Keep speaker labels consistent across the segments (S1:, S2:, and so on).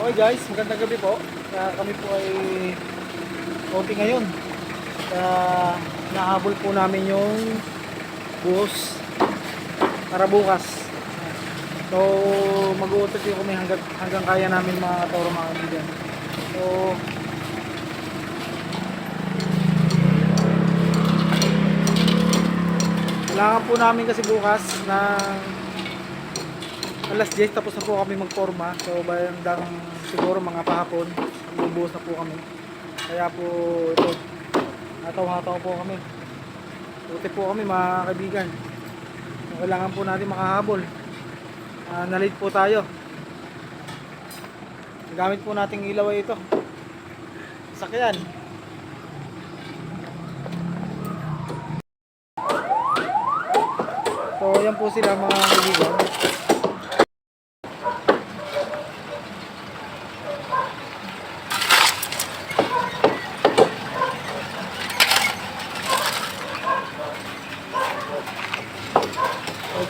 S1: Okay guys, magandang gabi po. Kami po ay OT ngayon. Nahabol po namin yung buhos para bukas. So mag-uutot yung kami hanggang kaya namin mga toro mga kaibigan. So kailangan po namin kasi bukas na alas 10 tapos na po kami magporma. So bandang siguro mga pahapon bubuhos na po kami. Kaya po ito hataw-hataw po kami. Buti po kami mga kaibigan. So, kailangan po natin makahabol. Nalate po tayo. Gamit po nating ilaw ay ito. Sakyan. So yan po sila mga kaibigan.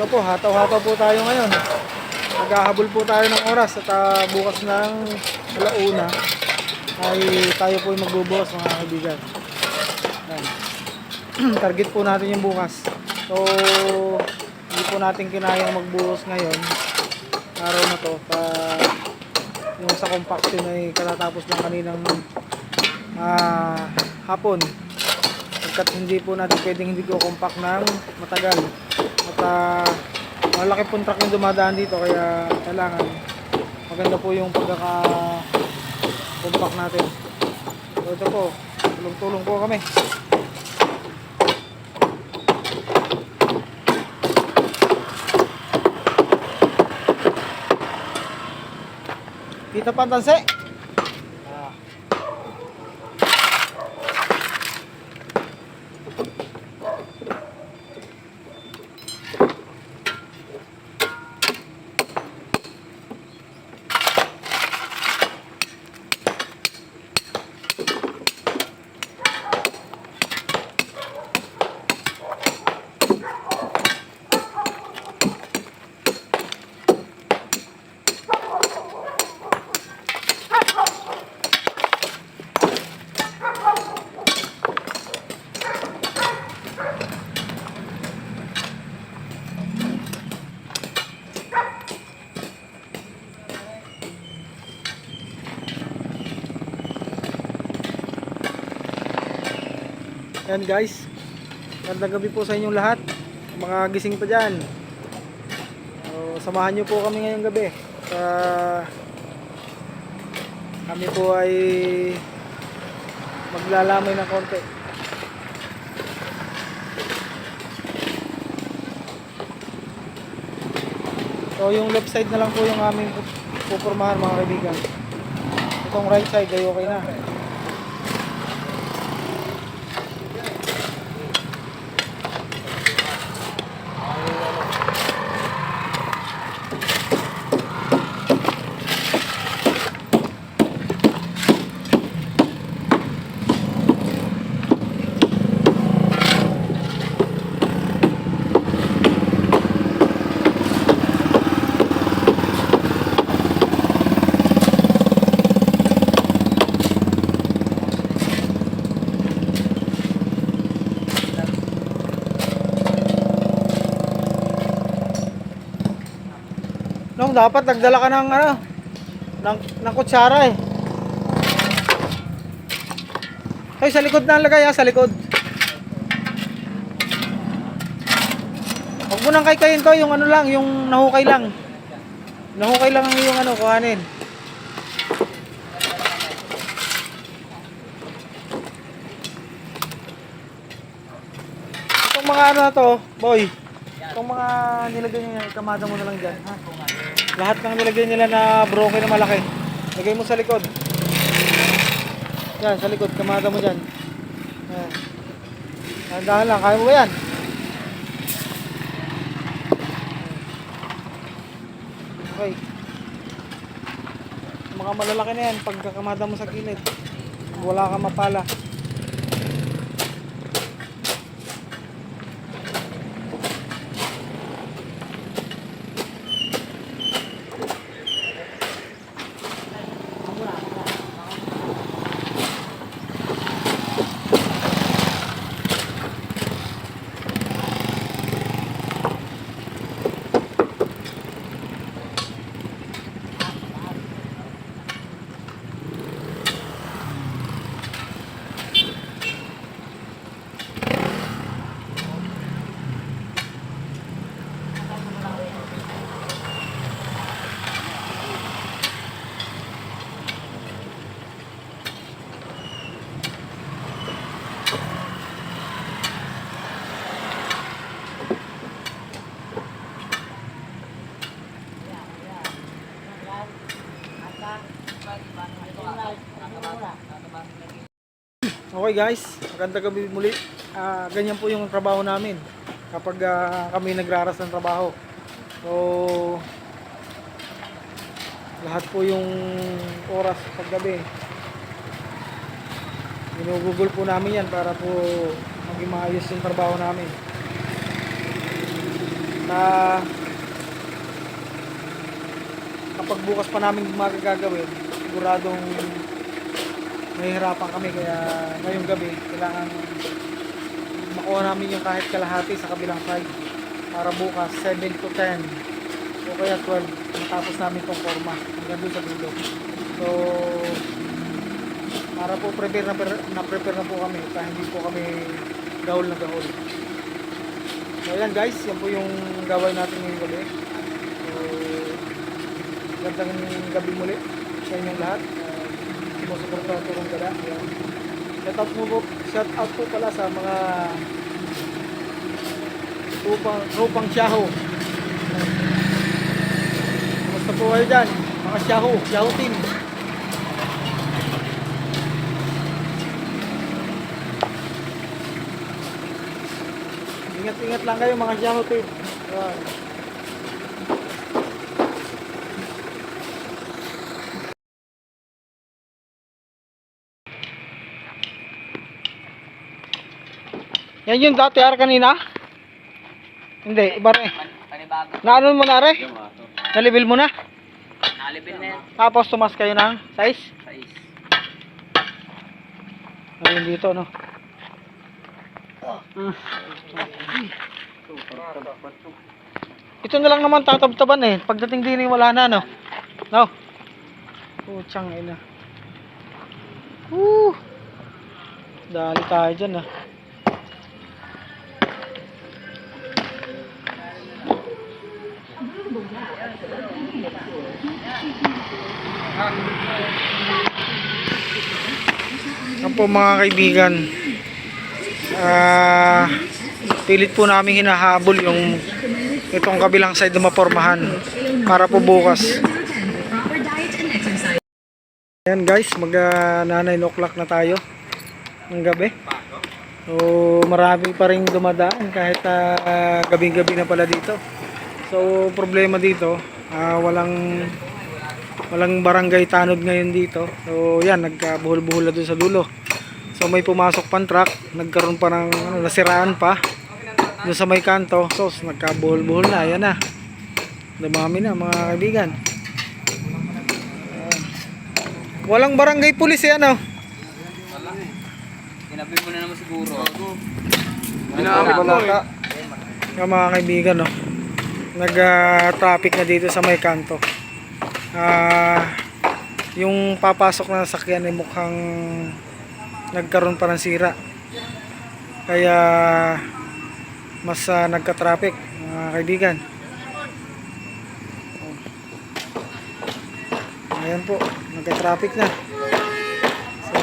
S1: Ito po, hataw-hataw po tayo ngayon. Maghahabol po tayo ng oras at bukas ng alauna ay tayo po yung magbubuhos mga kaibigan. Target po natin yung bukas. So hindi po natin kinayang magbuhos ngayon araw na to yung sa compaction ay katatapos lang kaninang hapon. Pagkat hindi po natin pwedeng hindi ko compact ng matagal at malaki pong truck yung dumadaan dito kaya kailangan maganda po yung pagkaka-compact natin. So ito po, tulong-tulong po kami. Kita pantanse. Yan guys, magandang gabi po sa inyong lahat, mga gising pa dyan. Samahan nyo po kami ngayong gabi. Kami po ay maglalamay ng konti. So yung left side na lang po yung aming pupurmahan mga kaibigan. Itong right side ay okay na. Nung dapat nagdala ka ng ng kutsara eh. Ay sa likod na lagay sa likod. Huwag mo nang kaykayin to, yung lang, yung nahukay lang. Nahukay lang yung kuhanin. Itong mga na to, boy. Itong mga nilagay niya, kamada mo na lang dyan, ha? Lahat ng nilagay nila na broken na malaki, lagay mo sa likod. Yan, sa likod, kamada mo dyan. Yan. Dahan lang, kaya mo ba yan? Okay. Mga malalaki na yan, pagkakamada mo sa gilid, wala kang mapala. Okay guys, magandang gabi muli. Ganyan po yung trabaho namin kapag kami nagraras ng trabaho. So, lahat po yung oras paggabi, ginugugol po namin yan para po maging maayos yung trabaho namin. Kapag bukas pa namin magagawin, siguradong nahihirapan kami, kaya ngayong gabi kailangan makuha namin yung kahit kalahati sa kabilang side para bukas 7 to 10 o kaya 12 matapos namin tong forma hanggang doon sa dulo. So para po prepare na po kami para hindi po kami gahol na gahol. So ayan guys, yan po yung gawin natin ngayong gabi. So gandang gabi muli sa inyong lahat. Sumusuporta ang Turong Gala. Shout out po pala sa mga Rupang Shaho. Kumusta po kayo dyan? Mga Shaho team. Ingat-ingat lang kayo mga Shaho team. Ayan. Yan yung dati ar kanina? Hindi, iba rin.
S2: Panibago.
S1: Naano mo na rin? Nalibil mo na?
S2: Nalibin na yan.
S1: Tapos tumas kayo ng size?
S2: Size.
S1: Ayun dito, no? Ito na lang naman tatab-taban eh. Pagdating din wala na, no? No? Putsang ina. Dali tayo dyan, ah. Yan po mga kaibigan, pilit po namin hinahabol yung itong kabilang side na mapormahan para po bukas. Ayan guys, mag 9 o'clock na tayo ng gabi. So marami pa rin dumadaan kahit gabing-gabi na pala dito. So problema dito, walang barangay tanod ngayon dito. So yan, nagkabuhol-buhol na dun sa dulo. So may pumasok pang truck, nagkaroon pa ng nasiraan pa dun sa may kanto. So nagkabuhol-buhol na, yan na. Dumami na mga kaibigan. Walang barangay pulis yan, oh.
S2: Wala eh. Ginabi mo na naman siguro.
S1: Ginabi mo na. Yung mga kaibigan, oh. Nag-traffic na dito sa may kanto. Yung papasok na sasakyan ay mukhang nagkaroon pa ng sira, kaya mas nagka-traffic mga kaibigan. Ayan po, nagka-traffic na, so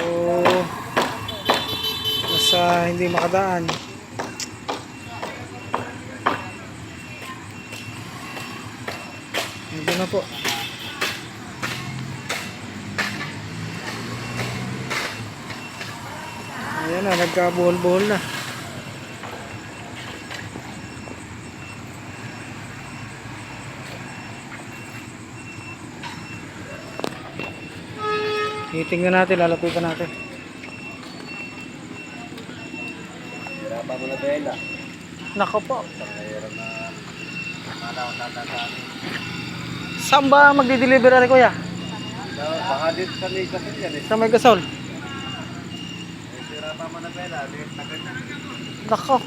S1: mas hindi makadaan. Ito na po. Ayan na, nagkabuhol-buhol na. Titingnan natin, lalapitan natin.
S2: Hirapa mo na bela.
S1: Nako po.
S2: Mahirap na malaw tatataan.
S1: Saan ba magdi-deliver ari kuya?
S2: Baka dito sa may kasal yan eh.
S1: Sa may gasol?
S2: Hirapa mo na bela. Dito na ganyan.
S1: Nako.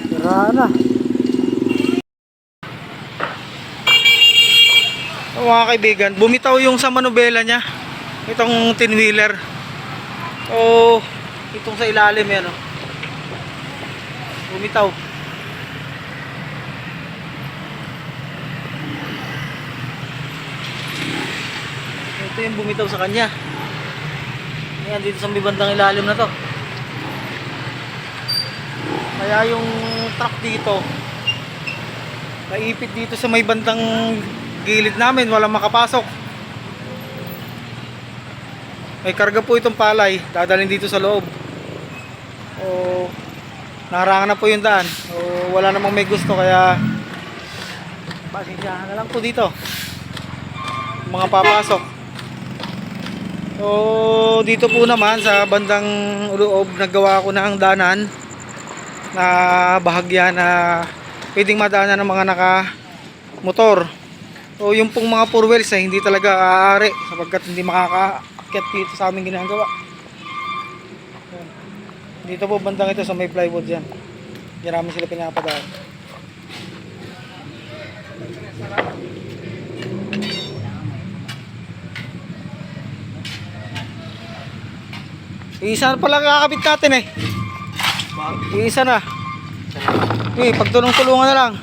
S1: Sira na. Mga kaibigan, bumitaw yung sa manubela niya, itong tin-wheeler. O itong sa ilalim yan, oh. Bumitaw. ito yung bumitaw sa kanya. Ayan, dito sa may bandang ilalim na to. Kaya yung truck dito, naipit dito sa may bandang gilid namin, walang makapasok. May karga po itong palay, dadalhin dito sa loob. O naharangan na po yung daan. O wala namang may gusto, kaya pasensyahan na lang po dito mga papasok. So dito po naman sa bandang loob naggawa ko ng daanan na bahagya na pwedeng madaanan ng mga naka-motor. So yung pong mga four wheels ay hindi talaga aaari sapagkat hindi makakaakyat dito sa aming ginagawa. Dito po bandang ito sa may plywood yan. Diyan namin sila pinapadaan. Isa na pala kakabit natin eh. Isa na. Pagtulong-tulungan na lang.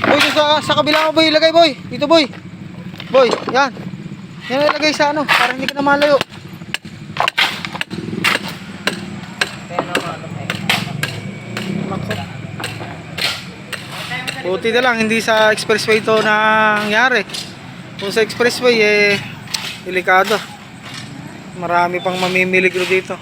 S1: Boy, sa kabila mo boy, ilagay boy. Dito boy. Boy, yan. Yan ilagay sa ano, para hindi ka na malayo. Buti na lang, hindi sa expressway to nangyari. Kung sa expressway, delikado. Marami pang mamimiligro dito.